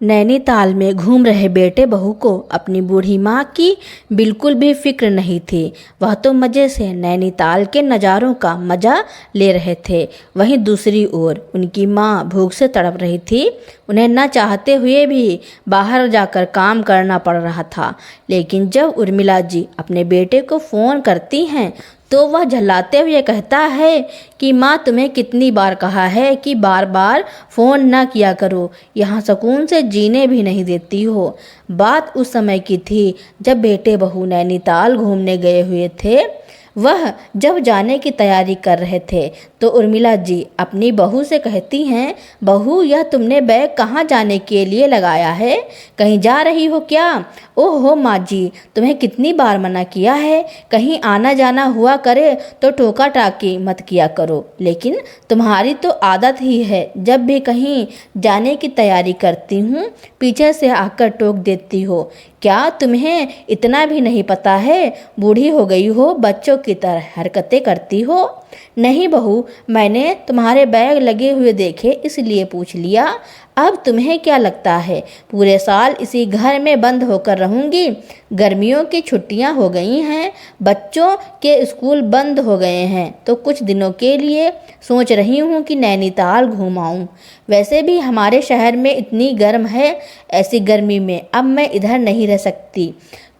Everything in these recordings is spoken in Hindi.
नैनीताल में घूम रहे बेटे बहू को अपनी बूढ़ी माँ की बिल्कुल भी फिक्र नहीं थी। वह तो मज़े से नैनीताल के नज़ारों का मज़ा ले रहे थे। वहीं दूसरी ओर उनकी माँ भूख से तड़प रही थी। उन्हें न चाहते हुए भी बाहर जाकर काम करना पड़ रहा था। लेकिन जब उर्मिला जी अपने बेटे को फ़ोन करती हैं तो वह झल्लाते हुए कहता है कि माँ, तुम्हें कितनी बार कहा है कि बार बार फ़ोन ना किया करो, यहाँ सुकून से जीने भी नहीं देती हो। बात उस समय की थी जब बेटे बहू नैनीताल घूमने गए हुए थे। वह जब जाने की तैयारी कर रहे थे तो उर्मिला जी अपनी बहू से कहती हैं, बहू, यह तुमने बैग कहाँ जाने के लिए लगाया है? कहीं जा रही हो क्या? ओहो माँ जी, तुम्हें कितनी बार मना किया है, कहीं आना जाना हुआ करे तो टोका टाकी मत किया करो। लेकिन तुम्हारी तो आदत ही है, जब भी कहीं जाने की तैयारी करती हूँ पीछे से आकर टोक देती हो। क्या तुम्हें इतना भी नहीं पता है? बूढ़ी हो गई हो, बच्चों की तरह हरकतें करती हो। नहीं बहू, मैंने तुम्हारे बैग लगे हुए देखे इसलिए पूछ लिया। अब तुम्हें क्या लगता है पूरे साल इसी घर में बंद होकर रहूंगी? गर्मियों की छुट्टियां हो गई हैं, बच्चों के स्कूल बंद हो गए हैं, तो कुछ दिनों के लिए सोच रही हूँ कि नैनीताल घूम आऊँ। वैसे भी हमारे शहर में इतनी गर्म है, ऐसी गर्मी में अब मैं इधर नहीं रह सकती।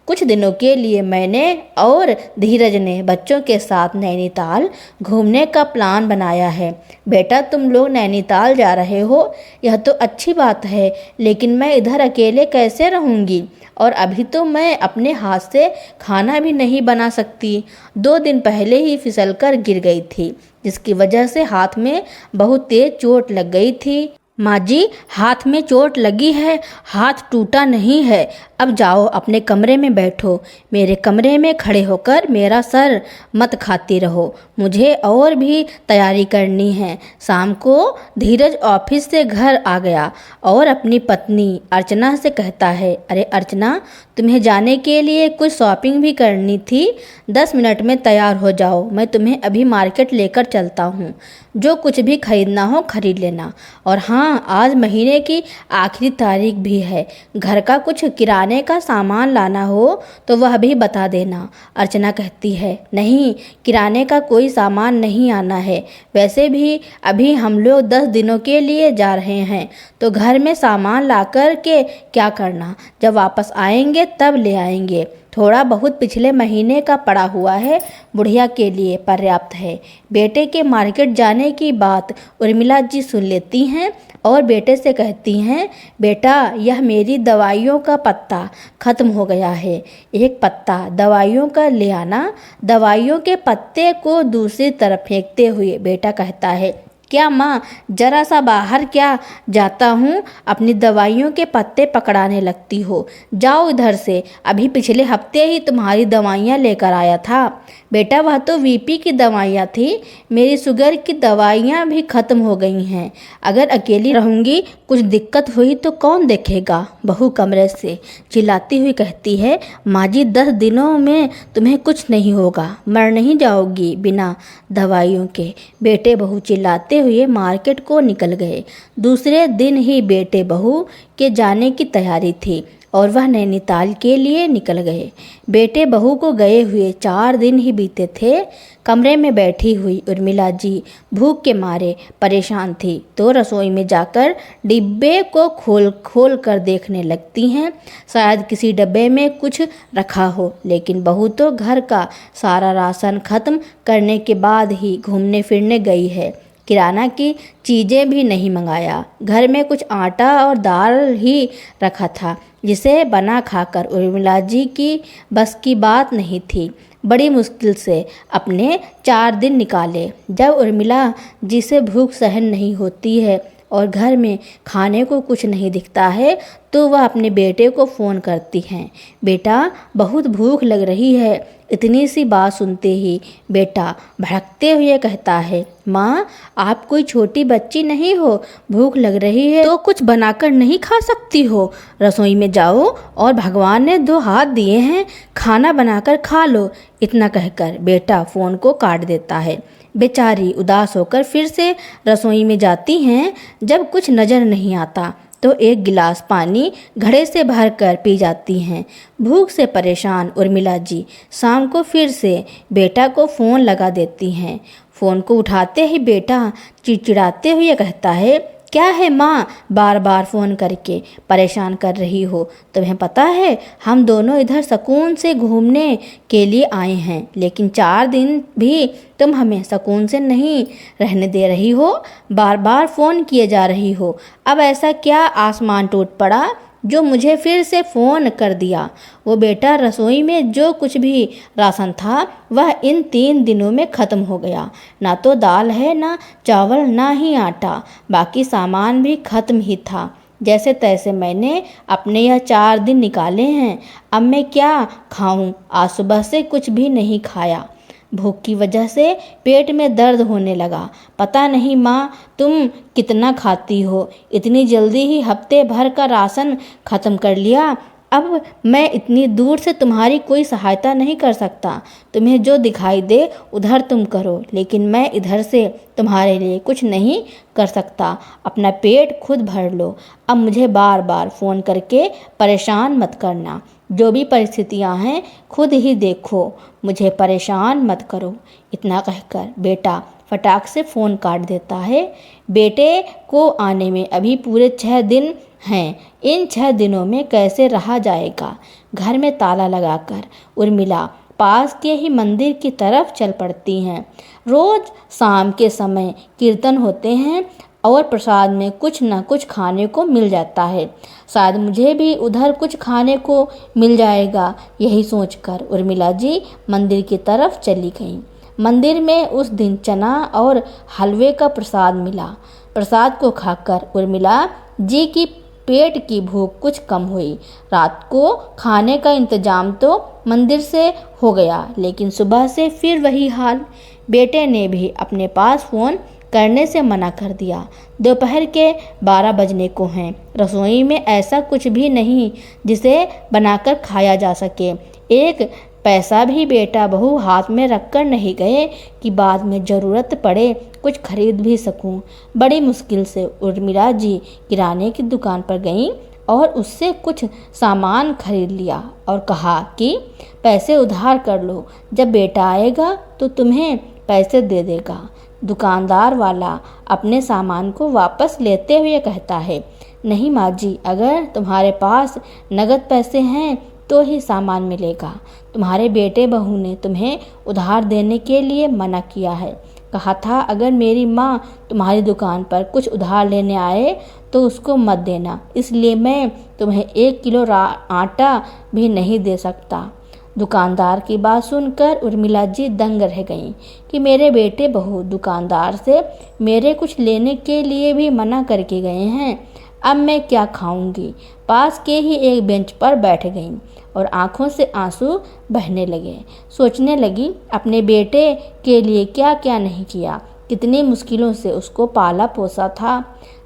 कुछ दिनों के लिए मैंने और धीरज ने बच्चों के साथ नैनीताल घूमने का प्लान बनाया है। बेटा, तुम लोग नैनीताल जा रहे हो, यह तो अच्छी बात है, लेकिन मैं इधर अकेले कैसे रहूँगी? और अभी तो मैं अपने हाथ से खाना भी नहीं बना सकती। 2 दिन पहले ही फिसलकर गिर गई थी, जिसकी वजह से हाथ में बहुत तेज चोट लग गई थी। माँ जी, हाथ में चोट लगी है, हाथ टूटा नहीं है। अब जाओ अपने कमरे में बैठो। मेरे कमरे में खड़े होकर मेरा सर मत खाती रहो। मुझे और भी तैयारी करनी है। शाम को धीरज ऑफिस से घर आ गया और अपनी पत्नी अर्चना से कहता है, अरे अर्चना, तुम्हें जाने के लिए कुछ शॉपिंग भी करनी थी। 10 मिनट में तैयार हो जाओ, मैं तुम्हें अभी मार्केट लेकर चलता हूँ। जो कुछ भी खरीदना हो खरीद लेना। और हाँ, आज महीने की आखिरी तारीख भी है। घर का कुछ किराने का सामान लाना हो तो वह भी बता देना। अर्चना कहती है, नहीं, किराने का कोई सामान नहीं आना है। वैसे भी अभी हम लोग 10 दिनों के लिए जा रहे हैं, तो घर में सामान ला कर के क्या करना? जब वापस आएंगे तब ले आएंगे। थोड़ा बहुत पिछले महीने का पड़ा हुआ है, बुढ़िया के लिए पर्याप्त है। बेटे के मार्केट जाने की बात उर्मिला जी सुन लेती हैं और बेटे से कहती हैं, बेटा, यह मेरी दवाइयों का पत्ता ख़त्म हो गया है। एक पत्ता दवाइयों का ले आना। दवाइयों के पत्ते को दूसरी तरफ फेंकते हुए बेटा कहता है, क्या माँ, जरा सा बाहर क्या जाता हूँ, अपनी दवाइयों के पत्ते पकड़ाने लगती हो। जाओ इधर से, अभी पिछले हफ्ते ही तुम्हारी दवाइयाँ लेकर आया था। बेटा, वह तो वीपी की दवाइयाँ थी, मेरी शुगर की दवाइयाँ भी ख़त्म हो गई हैं। अगर अकेली रहूँगी, कुछ दिक्कत हुई तो कौन देखेगा? बहू कमरे से चिल्लाती हुई कहती है, माँ जी, 10 दिनों में तुम्हें कुछ नहीं होगा, मर नहीं जाओगी बिना दवाइयों के। बेटे बहू चिल्लाते हुए मार्केट को निकल गए। दूसरे दिन ही बेटे बहू के जाने की तैयारी थी और वह नैनीताल के लिए निकल गए। बेटे बहू को गए हुए 4 दिन ही बीते थे। कमरे में बैठी हुई उर्मिला जी भूख के मारे परेशान थी, तो रसोई में जाकर डिब्बे को खोल कर देखने लगती हैं। शायद किसी डब्बे में कुछ रखा हो, लेकिन बहू तो घर का सारा राशन खत्म करने के बाद ही घूमने फिरने गई है। किराना की चीज़ें भी नहीं मंगाया। घर में कुछ आटा और दाल ही रखा था, जिसे बना खाकर उर्मिला जी की बस की बात नहीं थी। बड़ी मुश्किल से अपने 4 दिन निकाले। जब उर्मिला जी से भूख सहन नहीं होती है और घर में खाने को कुछ नहीं दिखता है, तो वह अपने बेटे को फ़ोन करती हैं, बेटा, बहुत भूख लग रही है। इतनी सी बात सुनते ही बेटा भड़कते हुए कहता है, माँ, आप कोई छोटी बच्ची नहीं हो, भूख लग रही है तो कुछ बनाकर नहीं खा सकती हो? रसोई में जाओ और भगवान ने 2 हाथ दिए हैं, खाना बनाकर खा लो। इतना कहकर बेटा फ़ोन को काट देता है। बेचारी उदास होकर फिर से रसोई में जाती हैं। जब कुछ नज़र नहीं आता तो एक गिलास पानी घड़े से भरकर पी जाती हैं। भूख से परेशान उर्मिला जी शाम को फिर से बेटा को फ़ोन लगा देती हैं। फ़ोन को उठाते ही बेटा चिड़चिड़ाते हुए कहता है, क्या है माँ, बार बार फ़ोन करके परेशान कर रही हो? तुम्हें पता है हम दोनों इधर सुकून से घूमने के लिए आए हैं, लेकिन 4 दिन भी तुम हमें सुकून से नहीं रहने दे रही हो, बार बार फ़ोन किए जा रही हो। अब ऐसा क्या आसमान टूट पड़ा जो मुझे फिर से फ़ोन कर दिया? वो बेटा रसोई में जो कुछ भी राशन था वह इन 3 दिनों में ख़त्म हो गया। ना तो दाल है, ना चावल, ना ही आटा, बाकी सामान भी ख़त्म ही था। जैसे तैसे मैंने अपने यह 4 दिन निकाले हैं। अब मैं क्या खाऊं? आज सुबह से कुछ भी नहीं खाया। भूख की वजह से पेट में दर्द होने लगा। पता नहीं माँ तुम कितना खाती हो, इतनी जल्दी ही हफ्ते भर का राशन ख़त्म कर लिया। अब मैं इतनी दूर से तुम्हारी कोई सहायता नहीं कर सकता। तुम्हें जो दिखाई दे उधर तुम करो, लेकिन मैं इधर से तुम्हारे लिए कुछ नहीं कर सकता। अपना पेट खुद भर लो। अब मुझे बार बार फ़ोन करके परेशान मत करना। जो भी परिस्थितियां हैं खुद ही देखो, मुझे परेशान मत करो। इतना कहकर बेटा फटाक से फ़ोन काट देता है। बेटे को आने में अभी पूरे 6 दिन हैं। इन 6 दिनों में कैसे रहा जाएगा? घर में ताला लगाकर उर्मिला पास के ही मंदिर की तरफ चल पड़ती हैं। रोज शाम के समय कीर्तन होते हैं और प्रसाद में कुछ न कुछ खाने को मिल जाता है। शायद मुझे भी उधर कुछ खाने को मिल जाएगा। यही सोचकर उर्मिला जी मंदिर की तरफ चली गईं। मंदिर में उस दिन चना और हलवे का प्रसाद मिला। प्रसाद को खाकर उर्मिला जी की पेट की भूख कुछ कम हुई। रात को खाने का इंतजाम तो मंदिर से हो गया, लेकिन सुबह से फिर वही हाल। बेटे ने भी अपने पास फ़ोन करने से मना कर दिया। दोपहर के 12 बजने को हैं। रसोई में ऐसा कुछ भी नहीं जिसे बनाकर खाया जा सके। एक पैसा भी बेटा बहू हाथ में रखकर नहीं गए कि बाद में ज़रूरत पड़े कुछ खरीद भी सकूं। बड़ी मुश्किल से उर्मिला जी किराने की दुकान पर गईं और उससे कुछ सामान खरीद लिया और कहा कि पैसे उधार कर लो, जब बेटा आएगा तो तुम्हें पैसे दे देगा। दुकानदार वाला अपने सामान को वापस लेते हुए कहता है, नहीं माँ जी, अगर तुम्हारे पास नगद पैसे हैं तो ही सामान मिलेगा। तुम्हारे बेटे बहू ने तुम्हें उधार देने के लिए मना किया है। कहा था अगर मेरी माँ तुम्हारी दुकान पर कुछ उधार लेने आए तो उसको मत देना, इसलिए मैं तुम्हें 1 किलो आटा भी नहीं दे सकता। दुकानदार की बात सुनकर उर्मिला जी दंग रह गईं कि मेरे बेटे बहू दुकानदार से मेरे कुछ लेने के लिए भी मना करके गए हैं। अब मैं क्या खाऊंगी? पास के ही एक बेंच पर बैठ गईं और आंखों से आंसू बहने लगे। सोचने लगी अपने बेटे के लिए क्या क्या नहीं किया, कितनी मुश्किलों से उसको पाला पोसा था।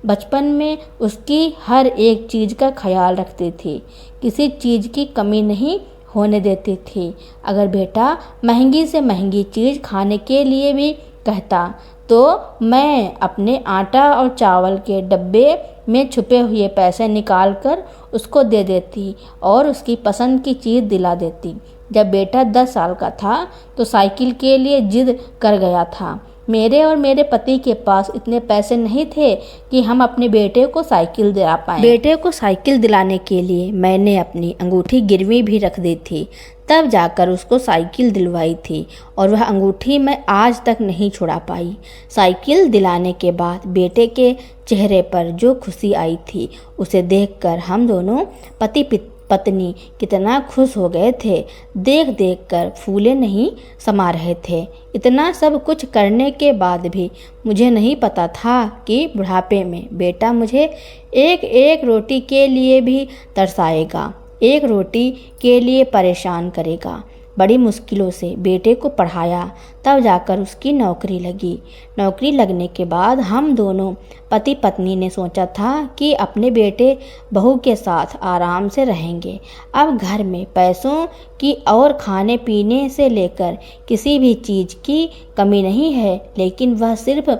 बचपन में उसकी हर एक चीज़ का ख्याल रखती थी, किसी चीज़ की कमी नहीं होने देती थी। अगर बेटा महंगी से महंगी चीज़ खाने के लिए भी कहता तो मैं अपने आटा और चावल के डब्बे में छुपे हुए पैसे निकालकर उसको दे देती और उसकी पसंद की चीज़ दिला देती। जब बेटा 10 साल का था तो साइकिल के लिए जिद कर गया था। मेरे और मेरे पति के पास इतने पैसे नहीं थे कि हम अपने बेटे को साइकिल दिला पाएं। बेटे को साइकिल दिलाने के लिए मैंने अपनी अंगूठी गिरवी भी रख दी थी, तब जाकर उसको साइकिल दिलवाई थी और वह अंगूठी मैं आज तक नहीं छुड़ा पाई। साइकिल दिलाने के बाद बेटे के चेहरे पर जो खुशी आई थी उसे देखकर हम दोनों पति पत्नी कितना खुश हो गए थे। देख देख कर फूले नहीं समा रहे थे। इतना सब कुछ करने के बाद भी मुझे नहीं पता था कि बुढ़ापे में बेटा मुझे एक एक रोटी के लिए भी तरसाएगा, एक रोटी के लिए परेशान करेगा। बड़ी मुश्किलों से बेटे को पढ़ाया, तब जाकर उसकी नौकरी लगी। नौकरी लगने के बाद हम दोनों पति पत्नी ने सोचा था कि अपने बेटे बहू के साथ आराम से रहेंगे। अब घर में पैसों की और खाने पीने से लेकर किसी भी चीज़ की कमी नहीं है, लेकिन वह सिर्फ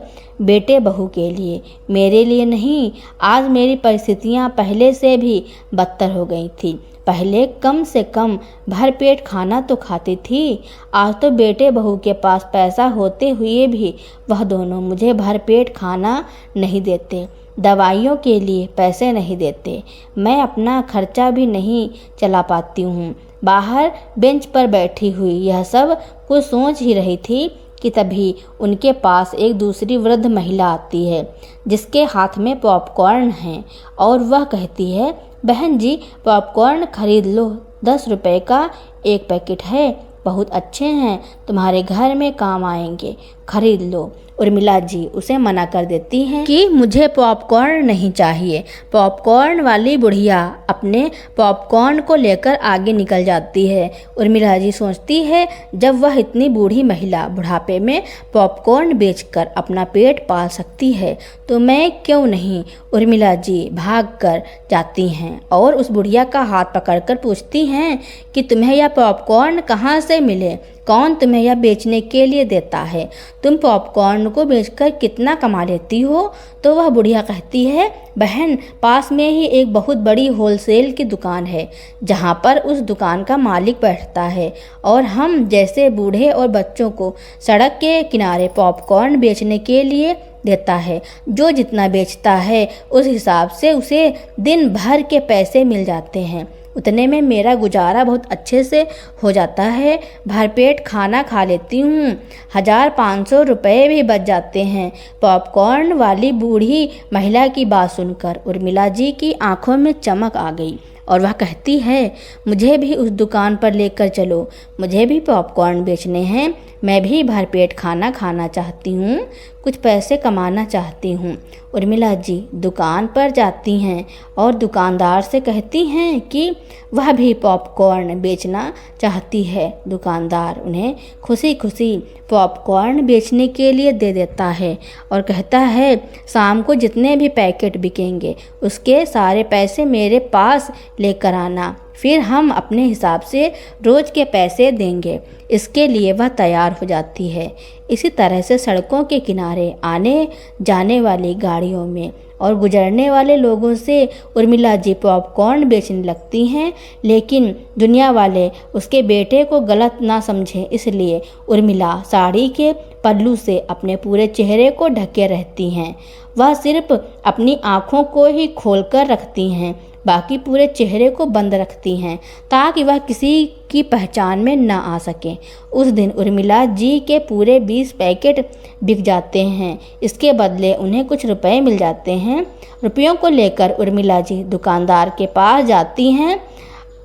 बेटे बहू के लिए, मेरे लिए नहीं। आज मेरी परिस्थितियां पहले से भी बदतर हो गई थी। पहले कम से कम भरपेट खाना तो खाती थी, आज तो बेटे बहू के पास पैसा होते हुए भी वह दोनों मुझे भरपेट खाना नहीं देते, दवाइयों के लिए पैसे नहीं देते, मैं अपना खर्चा भी नहीं चला पाती हूँ। बाहर बेंच पर बैठी हुई यह सब कुछ सोच ही रही थी कि तभी उनके पास एक दूसरी वृद्ध महिला आती है, जिसके हाथ में पॉपकॉर्न है, और वह कहती है, बहन जी पॉपकॉर्न खरीद लो, 10 रुपए का एक पैकेट है, बहुत अच्छे हैं, तुम्हारे घर में काम आएंगे, खरीद लो। उर्मिला जी उसे मना कर देती हैं कि मुझे पॉपकॉर्न नहीं चाहिए। पॉपकॉर्न वाली बुढ़िया अपने पॉपकॉर्न को लेकर आगे निकल जाती है। उर्मिला जी सोचती है, जब वह इतनी बूढ़ी महिला बुढ़ापे में पॉपकॉर्न बेचकर अपना पेट पाल सकती है तो मैं क्यों नहीं। उर्मिला जी भाग कर जाती हैं और उस बुढ़िया का हाथ पकड़कर पूछती हैं कि तुम्हें यह पॉपकॉर्न कहाँ से मिले, कौन तुम्हें यह बेचने के लिए देता है, तुम पॉपकॉर्न को बेचकर कितना कमा लेती हो। तो वह बुढ़िया कहती है, बहन पास में ही एक बहुत बड़ी होलसेल की दुकान है, जहाँ पर उस दुकान का मालिक बैठता है और हम जैसे बूढ़े और बच्चों को सड़क के किनारे पॉपकॉर्न बेचने के लिए देता है। जो जितना बेचता है उस हिसाब से उसे दिन भर के पैसे मिल जाते हैं, उतने में मेरा गुजारा बहुत अच्छे से हो जाता है, भरपेट खाना खा लेती हूँ, 1500 रुपये भी बच जाते हैं। पॉपकॉर्न वाली बूढ़ी महिला की बात सुनकर उर्मिला जी की आंखों में चमक आ गई और वह कहती है, मुझे भी उस दुकान पर लेकर चलो, मुझे भी पॉपकॉर्न बेचने हैं, मैं भी भरपेट खाना खाना चाहती हूँ, कुछ पैसे कमाना चाहती हूँ। उर्मिला जी दुकान पर जाती हैं और दुकानदार से कहती हैं कि वह भी पॉपकॉर्न बेचना चाहती है। दुकानदार उन्हें खुशी खुशी पॉपकॉर्न बेचने के लिए दे देता है और कहता है, शाम को जितने भी पैकेट बिकेंगे उसके सारे पैसे मेरे पास लेकर आना, फिर हम अपने हिसाब से रोज के पैसे देंगे। इसके लिए वह तैयार हो जाती है। इसी तरह से सड़कों के किनारे आने जाने वाली गाड़ियों में और गुजरने वाले लोगों से उर्मिला जी पॉपकॉर्न बेचने लगती हैं, लेकिन दुनिया वाले उसके बेटे को गलत ना समझें इसलिए उर्मिला साड़ी के पल्लू से अपने पूरे चेहरे को ढके रहती हैं। वह सिर्फ अपनी आँखों को ही खोलकर रखती हैं, बाकी पूरे चेहरे को बंद रखती हैं ताकि वह किसी की पहचान में न आ सके। उस दिन उर्मिला जी के पूरे 20 पैकेट बिक जाते हैं। इसके बदले उन्हें कुछ रुपए मिल जाते हैं। रुपयों को लेकर उर्मिला जी दुकानदार के पास जाती हैं।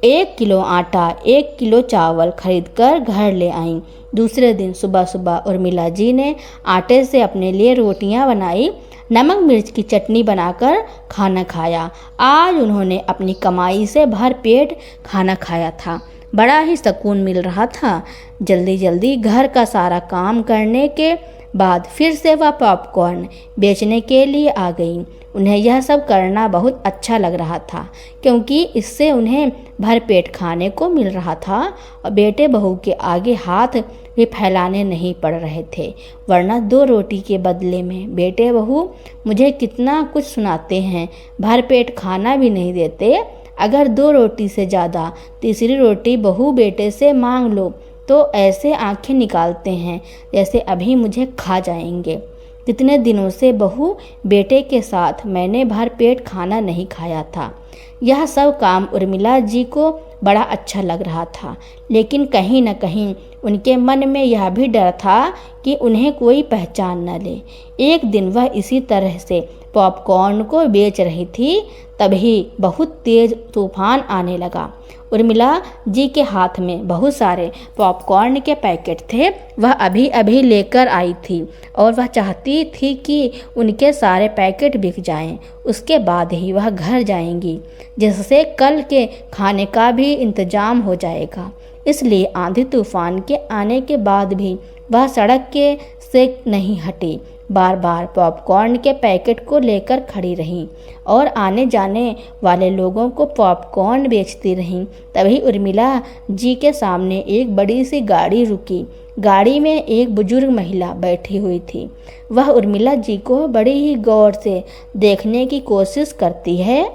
1 किलो आटा 1 किलो चावल खरीदकर घर ले आईं। दूसरे दिन सुबह सुबह उर्मिला जी ने आटे से अपने लिए रोटियां बनाई, नमक मिर्च की चटनी बनाकर खाना खाया। आज उन्होंने अपनी कमाई से भर पेट खाना खाया था, बड़ा ही सुकून मिल रहा था। जल्दी जल्दी घर का सारा काम करने के बाद फिर से वह पॉपकॉर्न बेचने के लिए आ गई। उन्हें यह सब करना बहुत अच्छा लग रहा था क्योंकि इससे उन्हें भरपेट खाने को मिल रहा था और बेटे बहू के आगे हाथ भी फैलाने नहीं पड़ रहे थे, वरना 2 रोटी के बदले में बेटे बहू मुझे कितना कुछ सुनाते हैं, भरपेट खाना भी नहीं देते। अगर 2 रोटी से ज़्यादा तीसरी रोटी बहू बेटे से मांग लो तो ऐसे आंखें निकालते हैं जैसे अभी मुझे खा जाएंगे। कितने दिनों से बहू बेटे के साथ मैंने भरपेट खाना नहीं खाया था। यह सब काम उर्मिला जी को बड़ा अच्छा लग रहा था, लेकिन कहीं न कहीं उनके मन में यह भी डर था कि उन्हें कोई पहचान न ले। एक दिन वह इसी तरह से पॉपकॉर्न को बेच रही थी, तभी बहुत तेज तूफान आने लगा। उर्मिला जी के हाथ में बहुत सारे पॉपकॉर्न के पैकेट थे। वह अभी अभी लेकर आई थी और वह चाहती थी कि उनके सारे पैकेट बिक जाएं। उसके बाद ही वह घर जाएंगी, जिससे कल के खाने का भी इंतजाम हो जाएगा। इसलिए आंधी तूफान के आने के बाद भी वह सड़क के से नहीं हटी। बार बार पॉपकॉर्न के पैकेट को लेकर खड़ी रहीं और आने जाने वाले लोगों को पॉपकॉर्न बेचती रहीं। तभी उर्मिला जी के सामने एक बड़ी सी गाड़ी रुकी। गाड़ी में एक बुजुर्ग महिला बैठी हुई थी। वह उर्मिला जी को बड़ी ही गौर से देखने की कोशिश करती है,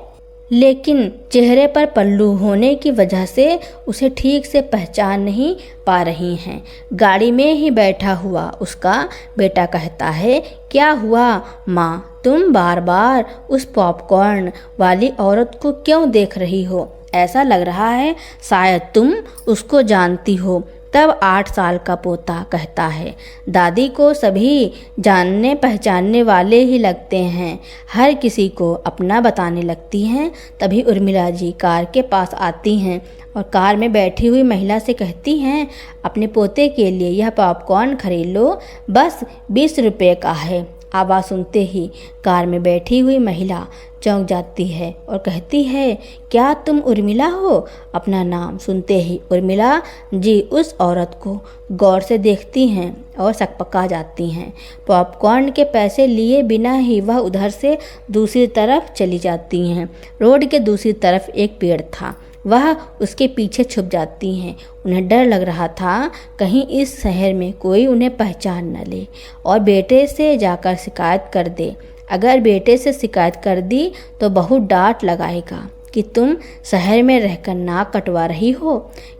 लेकिन चेहरे पर पल्लू होने की वजह से उसे ठीक से पहचान नहीं पा रही हैं। गाड़ी में ही बैठा हुआ उसका बेटा कहता है, क्या हुआ माँ, तुम बार बार उस पॉपकॉर्न वाली औरत को क्यों देख रही हो? ऐसा लग रहा है शायद तुम उसको जानती हो। तब 8 साल का पोता कहता है, दादी को सभी जानने पहचानने वाले ही लगते हैं, हर किसी को अपना बताने लगती हैं। तभी उर्मिला जी कार के पास आती हैं और कार में बैठी हुई महिला से कहती हैं, अपने पोते के लिए यह पॉपकॉर्न खरीद लो, बस 20 रुपये का है। आवाज़ सुनते ही कार में बैठी हुई महिला चौंक जाती है और कहती है, क्या तुम उर्मिला हो? अपना नाम सुनते ही उर्मिला जी उस औरत को गौर से देखती हैं और सकपका जाती हैं। पॉपकॉर्न के पैसे लिए बिना ही वह उधर से दूसरी तरफ चली जाती हैं। रोड के दूसरी तरफ एक पेड़ था, वह उसके पीछे छुप जाती हैं। उन्हें डर लग रहा था कहीं इस शहर में कोई उन्हें पहचान न ले और बेटे से जाकर शिकायत कर दे। अगर बेटे से शिकायत कर दी तो बहुत डांट लगाएगा कि तुम शहर में रहकर नाक कटवा रही हो।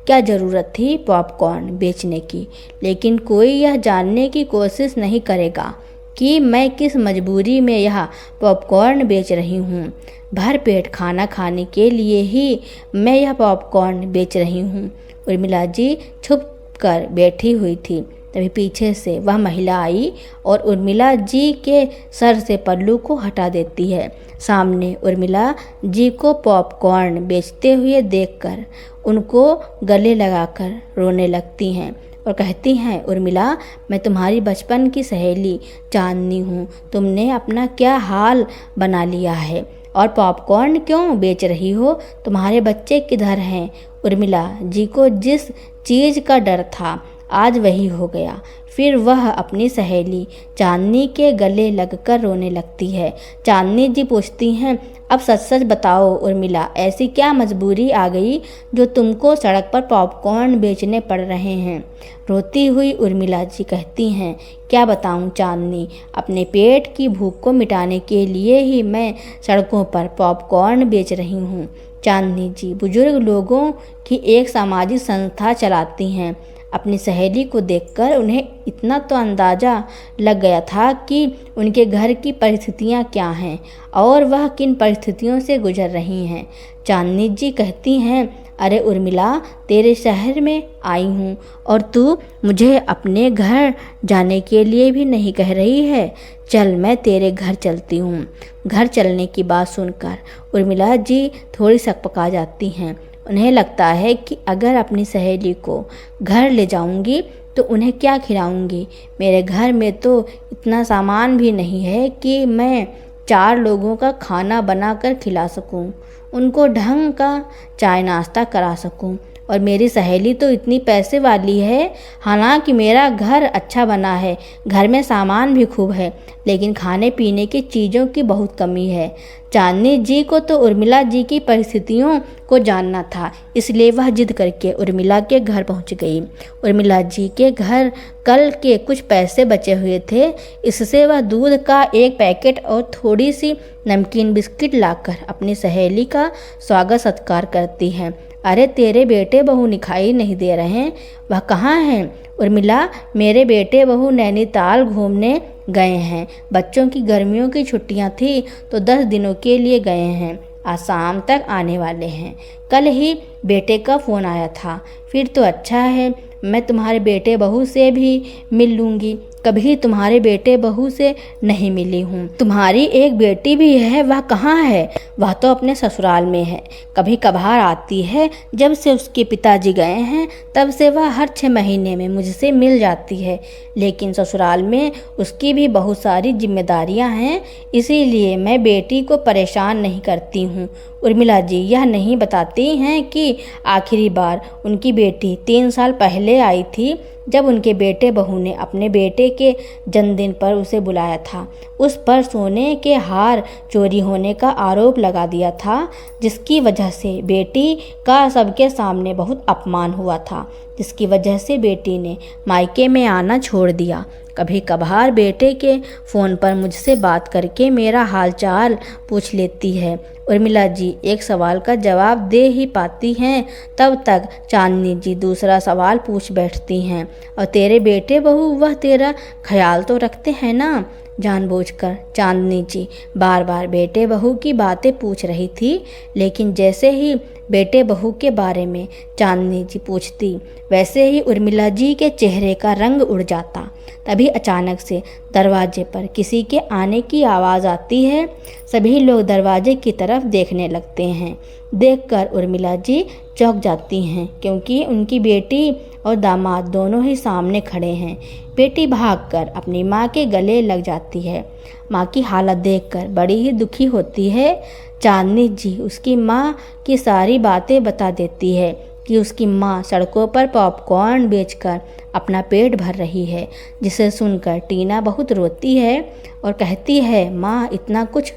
क्या ज़रूरत थी पॉपकॉर्न बेचने की? लेकिन कोई यह जानने की कोशिश नहीं करेगा कि मैं किस मजबूरी में यह पॉपकॉर्न बेच रही हूँ। भर पेट खाना खाने के लिए ही मैं यह पॉपकॉर्न बेच रही हूँ। उर्मिला जी छुप कर बैठी हुई थी। तभी पीछे से वह महिला आई और उर्मिला जी के सर से पल्लू को हटा देती है। सामने उर्मिला जी को पॉपकॉर्न बेचते हुए देखकर उनको गले लगाकर रोने लगती हैं और कहती हैं, उर्मिला, मैं तुम्हारी बचपन की सहेली चांदनी हूँ। तुमने अपना क्या हाल बना लिया है और पॉपकॉर्न क्यों बेच रही हो? तुम्हारे बच्चे किधर हैं? उर्मिला जी को जिस चीज़ का डर था आज वही हो गया। फिर वह अपनी सहेली चांदनी के गले लगकर रोने लगती है। चांदनी जी पूछती हैं, अब सच सच बताओ उर्मिला, ऐसी क्या मजबूरी आ गई जो तुमको सड़क पर पॉपकॉर्न बेचने पड़ रहे हैं? रोती हुई उर्मिला जी कहती हैं, क्या बताऊं चांदनी, अपने पेट की भूख को मिटाने के लिए ही मैं सड़कों पर पॉपकॉर्न बेच रही हूँ। चांदनी जी बुजुर्ग लोगों की एक सामाजिक संस्था चलाती हैं। अपनी सहेली को देखकर उन्हें इतना तो अंदाज़ा लग गया था कि उनके घर की परिस्थितियाँ क्या हैं और वह किन परिस्थितियों से गुजर रही हैं। चांदनी जी कहती हैं, अरे उर्मिला, तेरे शहर में आई हूँ और तू मुझे अपने घर जाने के लिए भी नहीं कह रही है। चल, मैं तेरे घर चलती हूँ। घर चलने की बात सुनकर उर्मिला जी थोड़ी सकपका जाती हैं। उन्हें लगता है कि अगर अपनी सहेली को घर ले जाऊंगी तो उन्हें क्या खिलाऊंगी? मेरे घर में तो इतना सामान भी नहीं है कि मैं 4 लोगों का खाना बनाकर खिला सकूं, उनको ढंग का चाय नाश्ता करा सकूं। और मेरी सहेली तो इतनी पैसे वाली है, हालांकि मेरा घर अच्छा बना है, घर में सामान भी खूब है, लेकिन खाने पीने की चीज़ों की बहुत कमी है। चांदनी जी को तो उर्मिला जी की परिस्थितियों को जानना था, इसलिए वह जिद करके उर्मिला के घर पहुंच गई। उर्मिला जी के घर कल के कुछ पैसे बचे हुए थे, इससे वह दूध का एक पैकेट और थोड़ी सी नमकीन बिस्किट लाकर अपनी सहेली का स्वागत सत्कार करती हैं। अरे तेरे बेटे बहू दिखाई नहीं दे रहे हैं, वह कहाँ हैं? उर्मिला, मेरे बेटे बहू नैनीताल घूमने गए हैं। बच्चों की गर्मियों की छुट्टियां थी तो 10 दिनों के लिए गए हैं, आज शाम तक आने वाले हैं। कल ही बेटे का फ़ोन आया था। फिर तो अच्छा है, मैं तुम्हारे बेटे बहू से भी मिल लूँगी। कभी तुम्हारे बेटे बहू से नहीं मिली हूँ। तुम्हारी एक बेटी भी है, वह कहाँ है? वह तो अपने ससुराल में है। कभी कभार आती है। जब से उसके पिताजी गए हैं तब से वह हर 6 महीने में मुझसे मिल जाती है, लेकिन ससुराल में उसकी भी बहुत सारी जिम्मेदारियां हैं, इसीलिए मैं बेटी को परेशान नहीं करती हूँ। उर्मिला जी यह नहीं बताती हैं कि आखिरी बार उनकी बेटी 3 साल पहले आई थी, जब उनके बेटे बहू ने अपने बेटे के जन्मदिन पर उसे बुलाया था। उस पर सोने के हार चोरी होने का आरोप लगा दिया था, जिसकी वजह से बेटी का सबके सामने बहुत अपमान हुआ था, जिसकी वजह से बेटी ने मायके में आना छोड़ दिया। कभी कभार बेटे के फ़ोन पर मुझसे बात करके मेरा हालचाल पूछ लेती है। उर्मिला जी एक सवाल का जवाब दे ही पाती हैं, तब तक चांदनी जी दूसरा सवाल पूछ बैठती हैं। और तेरे बेटे बहू वह तेरा ख्याल तो रखते हैं ना? जानबूझकर चांदनी जी बार बार बेटे बहू की बातें पूछ रही थी, लेकिन जैसे ही बेटे बहू के बारे में चांदनी जी पूछती, वैसे ही उर्मिला जी के चेहरे का रंग उड़ जाता। तभी अचानक से दरवाजे पर किसी के आने की आवाज़ आती है। सभी लोग दरवाजे की तरफ देखने लगते हैं। देखकर उर्मिला जी चौंक जाती हैं, क्योंकि उनकी बेटी और दामाद दोनों ही सामने खड़े हैं। बेटी भागकर अपनी माँ के गले लग जाती है। माँ की हालत देखकर बड़ी ही दुखी होती है। चांदनी जी उसकी माँ की सारी बातें बता देती है कि उसकी माँ सड़कों पर पॉपकॉर्न बेचकर अपना पेट भर रही है, जिसे सुनकर टीना बहुत रोती है और कहती है, माँ इतना कुछ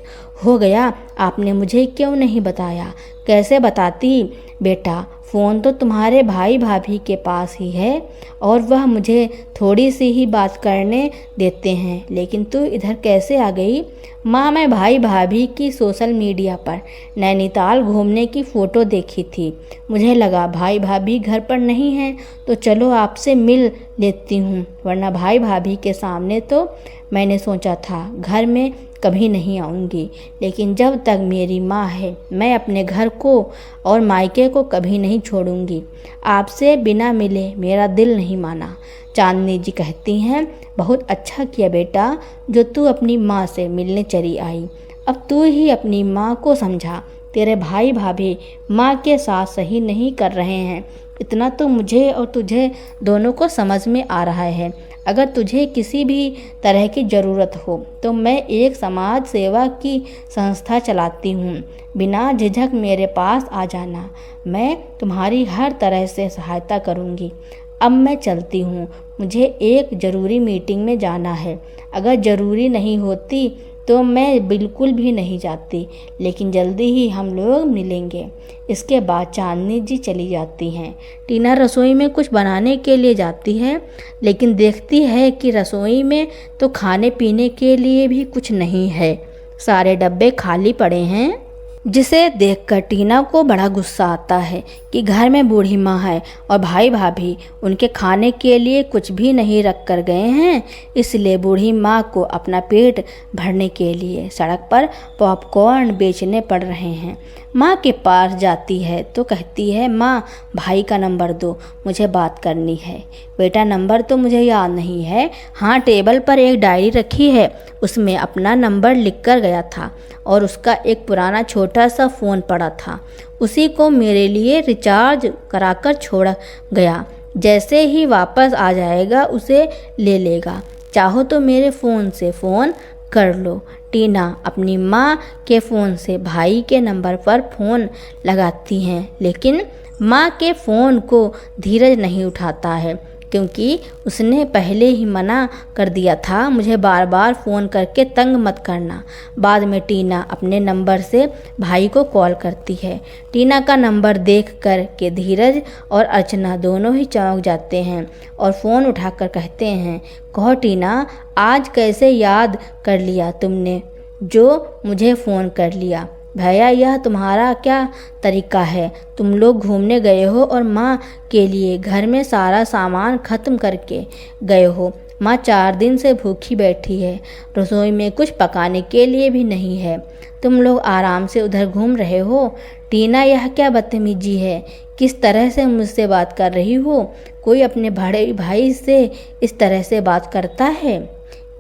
हो गया, आपने मुझे क्यों नहीं बताया? कैसे बताती बेटा, फ़ोन तो तुम्हारे भाई भाभी के पास ही है और वह मुझे थोड़ी सी ही बात करने देते हैं, लेकिन तू इधर कैसे आ गई? माँ मैं भाई भाभी की सोशल मीडिया पर नैनीताल घूमने की फ़ोटो देखी थी। मुझे लगा भाई भाभी घर पर नहीं हैं, तो चलो आपसे मिल लेती हूँ, वरना भाई भाभी के सामने तो मैंने सोचा था घर में कभी नहीं आऊँगी, लेकिन जब तक मेरी माँ है मैं अपने घर को और मायके को कभी नहीं छोड़ूंगी। आपसे बिना मिले मेरा दिल नहीं माना। चांदनी जी कहती हैं, बहुत अच्छा किया बेटा जो तू अपनी माँ से मिलने चली आई। अब तू ही अपनी माँ को समझा। तेरे भाई भाभी माँ के साथ सही नहीं कर रहे हैं, इतना तो मुझे और तुझे दोनों को समझ में आ रहा है। अगर तुझे किसी भी तरह की ज़रूरत हो तो मैं एक समाज सेवा की संस्था चलाती हूँ, बिना झिझक मेरे पास आ जाना, मैं तुम्हारी हर तरह से सहायता करूँगी। अब मैं चलती हूँ, मुझे एक ज़रूरी मीटिंग में जाना है। अगर ज़रूरी नहीं होती तो मैं बिल्कुल भी नहीं जाती, लेकिन जल्दी ही हम लोग मिलेंगे। इसके बाद चांदनी जी चली जाती हैं। टीना रसोई में कुछ बनाने के लिए जाती है, लेकिन देखती है कि रसोई में तो खाने पीने के लिए भी कुछ नहीं है, सारे डब्बे खाली पड़े हैं। जिसे देखकर टीना को बड़ा गुस्सा आता है कि घर में बूढ़ी माँ है और भाई भाभी उनके खाने के लिए कुछ भी नहीं रख कर गए हैं, इसलिए बूढ़ी माँ को अपना पेट भरने के लिए सड़क पर पॉपकॉर्न बेचने पड़ रहे हैं। माँ के पास जाती है तो कहती है, माँ भाई का नंबर दो, मुझे बात करनी है। बेटा नंबर तो मुझे याद नहीं है, हाँ टेबल पर एक डायरी रखी है, उसमें अपना नंबर लिख कर गया था और उसका एक पुराना छोटा सा फ़ोन पड़ा था, उसी को मेरे लिए रिचार्ज कराकर छोड़ गया। जैसे ही वापस आ जाएगा उसे ले लेगा, चाहो तो मेरे फ़ोन से फ़ोन कर लो। टीना अपनी माँ के फ़ोन से भाई के नंबर पर फ़ोन लगाती हैं, लेकिन माँ के फ़ोन को धीरज नहीं उठाता है, क्योंकि उसने पहले ही मना कर दिया था, मुझे बार बार फ़ोन करके तंग मत करना। बाद में टीना अपने नंबर से भाई को कॉल करती है। टीना का नंबर देख कर के धीरज और अर्चना दोनों ही चौंक जाते हैं और फ़ोन उठाकर कहते हैं, कहो टीना, आज कैसे याद कर लिया तुमने जो मुझे फ़ोन कर लिया? भैया यह तुम्हारा क्या तरीका है? तुम लोग घूमने गए हो और माँ के लिए घर में सारा सामान ख़त्म करके गए हो। माँ 4 दिन से भूखी बैठी है, रसोई में कुछ पकाने के लिए भी नहीं है। तुम लोग आराम से उधर घूम रहे हो। टीना, यह क्या बदतमीजी है? किस तरह से मुझसे बात कर रही हो? कोई अपने बड़े भाई से इस तरह से बात करता है?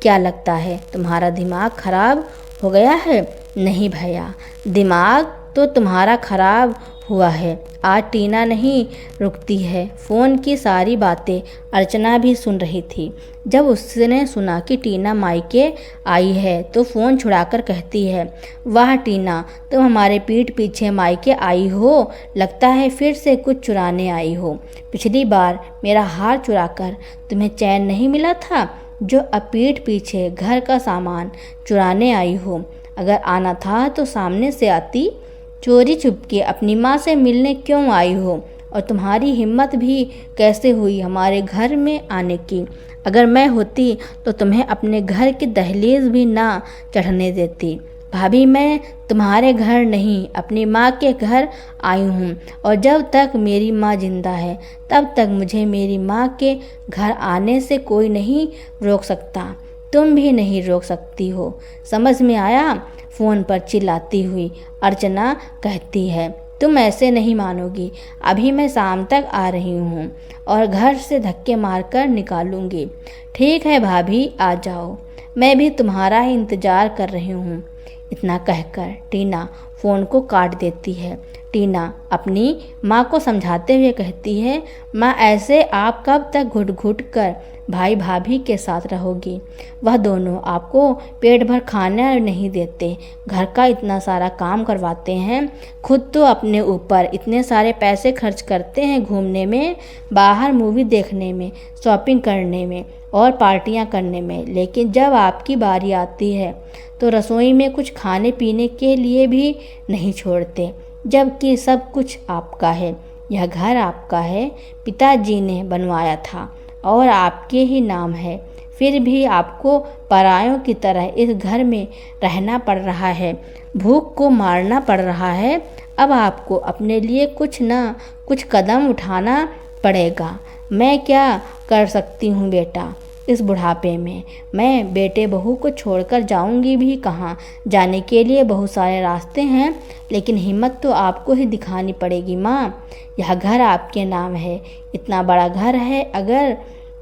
क्या लगता है तुम्हारा दिमाग खराब हो गया है? नहीं भैया, दिमाग तो तुम्हारा खराब हुआ है। आज टीना नहीं रुकती है। फ़ोन की सारी बातें अर्चना भी सुन रही थी। जब उसने सुना कि टीना मायके आई है तो फ़ोन छुड़ाकर कहती है, वाह टीना, तुम हमारे पीठ पीछे मायके आई हो। लगता है फिर से कुछ चुराने आई हो। पिछली बार मेरा हार चुराकर तुम्हें चैन नहीं मिला था, जो अब पीठ पीछे घर का सामान चुराने आई हो। अगर आना था तो सामने से आती। चोरी छुपके अपनी माँ से मिलने क्यों आई हो? और तुम्हारी हिम्मत भी कैसे हुई हमारे घर में आने की? अगर मैं होती तो तुम्हें अपने घर की दहलीज भी ना चढ़ने देती। भाभी, मैं तुम्हारे घर नहीं, अपनी माँ के घर आई हूँ, और जब तक मेरी माँ जिंदा है तब तक मुझे मेरी माँ के घर आने से कोई नहीं रोक सकता। तुम भी नहीं रोक सकती हो। समझ में आया? फ़ोन पर चिल्लाती हुई अर्चना कहती है, तुम ऐसे नहीं मानोगी। अभी मैं शाम तक आ रही हूँ और घर से धक्के मारकर निकालूंगी। ठीक है भाभी, आ जाओ, मैं भी तुम्हारा ही इंतज़ार कर रही हूँ। इतना कहकर टीना फ़ोन को काट देती है। टीना अपनी माँ को समझाते हुए कहती है, माँ, ऐसे आप कब तक घुट घुट कर भाई भाभी के साथ रहोगी? वह दोनों आपको पेट भर खाना नहीं देते, घर का इतना सारा काम करवाते हैं, खुद तो अपने ऊपर इतने सारे पैसे खर्च करते हैं घूमने में, बाहर मूवी देखने में, शॉपिंग करने में और पार्टियां करने में, लेकिन जब आपकी बारी आती है तो रसोई में कुछ खाने पीने के लिए भी नहीं छोड़ते, जबकि सब कुछ आपका है। यह घर आपका है, पिताजी ने बनवाया था और आपके ही नाम है। फिर भी आपको परायों की तरह इस घर में रहना पड़ रहा है, भूख को मारना पड़ रहा है। अब आपको अपने लिए कुछ ना कुछ कदम उठाना पड़ेगा। मैं क्या कर सकती हूँ बेटा? इस बुढ़ापे में मैं बेटे बहू को छोड़कर जाऊंगी भी कहाँ? जाने के लिए बहुत सारे रास्ते हैं, लेकिन हिम्मत तो आपको ही दिखानी पड़ेगी माँ। यह घर आपके नाम है, इतना बड़ा घर है। अगर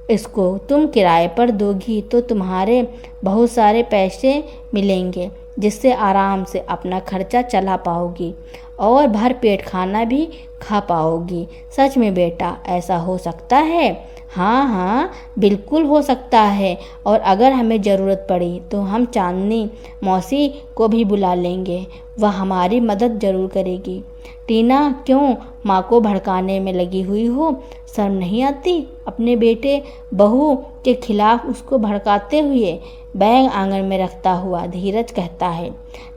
इसको तुम किराए पर दोगी तो तुम्हारे बहुत सारे पैसे मिलेंगे, जिससे आराम से अपना खर्चा चला पाओगी और भर पेट खाना भी खा पाओगी। सच में बेटा, ऐसा हो सकता है? हाँ हाँ, बिल्कुल हो सकता है। और अगर हमें ज़रूरत पड़ी तो हम चांदनी मौसी को भी बुला लेंगे, वह हमारी मदद ज़रूर करेगी। टीना, क्यों माँ को भड़काने में लगी हुई हो? शर्म नहीं आती अपने बेटे बहू के खिलाफ उसको भड़काते हुए? बैग आंगन में रखता हुआ धीरज कहता है,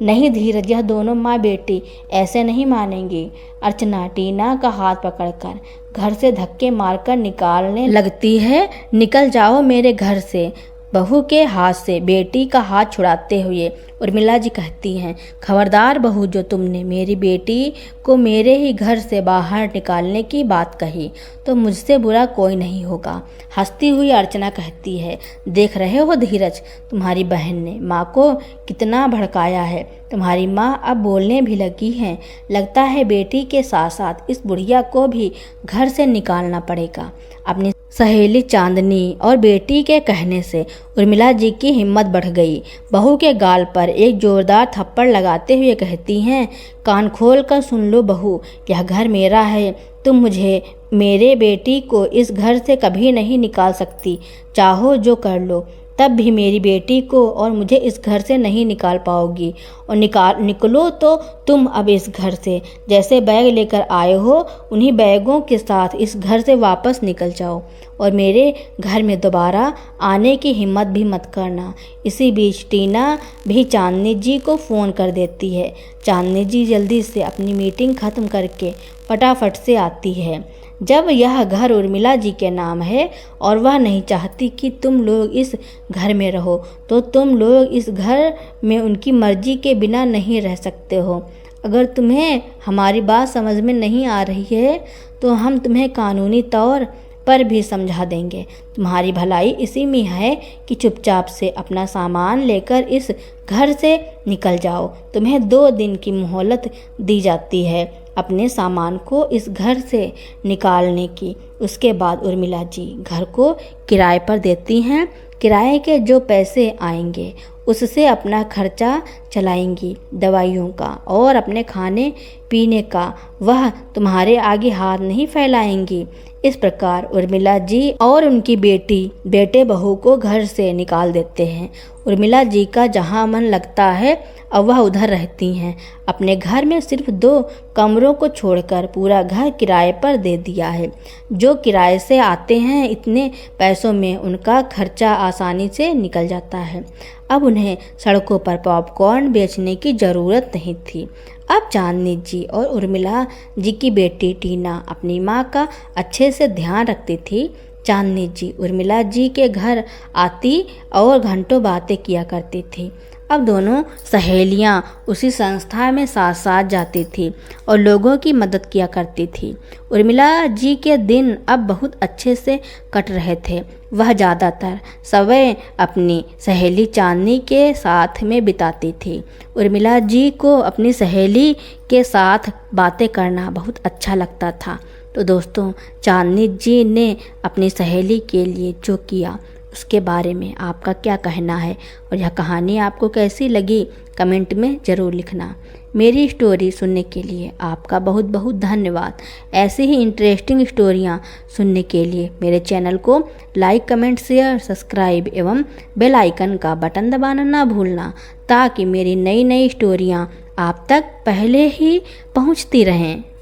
नहीं धीरज, यह दोनों माँ बेटी ऐसे नहीं मानेंगी। अर्चना टीना का हाथ पकड़कर घर से धक्के मारकर निकालने लगती है। निकल जाओ मेरे घर से। बहू के हाथ से बेटी का हाथ छुड़ाते हुए उर्मिला जी कहती हैं, खबरदार बहू, जो तुमने मेरी बेटी को मेरे ही घर से बाहर निकालने की बात कही तो मुझसे बुरा कोई नहीं होगा। हंसती हुई अर्चना कहती है, देख रहे हो धीरज, तुम्हारी बहन ने माँ को कितना भड़काया है। तुम्हारी माँ अब बोलने भी लगी हैं। लगता है बेटी के साथ साथ इस बुढ़िया को भी घर से निकालना पड़ेगा। अपनी सहेली चांदनी और बेटी के कहने से उर्मिला जी की हिम्मत बढ़ गई। बहू के गाल पर एक जोरदार थप्पड़ लगाते हुए कहती हैं, कान खोल कर सुन लो बहू, यह घर मेरा है। तुम मुझे, मेरे बेटी को इस घर से कभी नहीं निकाल सकती। चाहो जो कर लो, तब भी मेरी बेटी को और मुझे इस घर से नहीं निकाल पाओगी। और निकलो तो तुम अब इस घर से। जैसे बैग लेकर आए हो उन्हीं बैगों के साथ इस घर से वापस निकल जाओ और मेरे घर में दोबारा आने की हिम्मत भी मत करना। इसी बीच टीना भी चांदनी जी को फ़ोन कर देती है। चांदनी जी जल्दी से अपनी मीटिंग ख़त्म करके फटाफट से आती है। जब यह घर उर्मिला जी के नाम है और वह नहीं चाहती कि तुम लोग इस घर में रहो, तो तुम लोग इस घर में उनकी मर्जी के बिना नहीं रह सकते हो। अगर तुम्हें हमारी बात समझ में नहीं आ रही है तो हम तुम्हें कानूनी तौर पर भी समझा देंगे। तुम्हारी भलाई इसी में है कि चुपचाप से अपना सामान लेकर इस घर से निकल जाओ। तुम्हें 2 दिन की मोहलत दी जाती है अपने सामान को इस घर से निकालने की। उसके बाद उर्मिला जी घर को किराए पर देती हैं। किराए के जो पैसे आएंगे उससे अपना खर्चा चलाएंगी, दवाइयों का और अपने खाने पीने का। वह तुम्हारे आगे हाथ नहीं फैलाएंगी। इस प्रकार उर्मिला जी और उनकी बेटे बहू को घर से निकाल देते हैं। उर्मिला जी का जहाँ मन लगता है अब वह उधर रहती हैं। अपने घर में सिर्फ 2 कमरों को छोड़कर पूरा घर किराए पर दे दिया है। जो किराए से आते हैं इतने पैसों में उनका खर्चा आसानी से निकल जाता है। अब उन्हें सड़कों पर पॉपकॉर्न बेचने की ज़रूरत नहीं थी। अब चांदनी जी और उर्मिला जी की बेटी टीना अपनी माँ का अच्छे से ध्यान रखती थी। चांदनी जी उर्मिला जी के घर आती और घंटों बातें किया करती थी। अब दोनों सहेलियां उसी संस्था में साथ साथ जाती थी और लोगों की मदद किया करती थी। उर्मिला जी के दिन अब बहुत अच्छे से कट रहे थे। वह ज़्यादातर समय अपनी सहेली चांदनी के साथ में बिताती थी। उर्मिला जी को अपनी सहेली के साथ बातें करना बहुत अच्छा लगता था। तो दोस्तों, चांदनी जी ने अपनी सहेली के लिए जो किया उसके बारे में आपका क्या कहना है और यह कहानी आपको कैसी लगी कमेंट में ज़रूर लिखना। मेरी स्टोरी सुनने के लिए आपका बहुत बहुत धन्यवाद। ऐसे ही इंटरेस्टिंग स्टोरियाँ सुनने के लिए मेरे चैनल को लाइक, कमेंट, शेयर, सब्सक्राइब एवं बेल आइकन का बटन दबाना ना भूलना, ताकि मेरी नई नई स्टोरियाँ आप तक पहले ही पहुँचती रहें।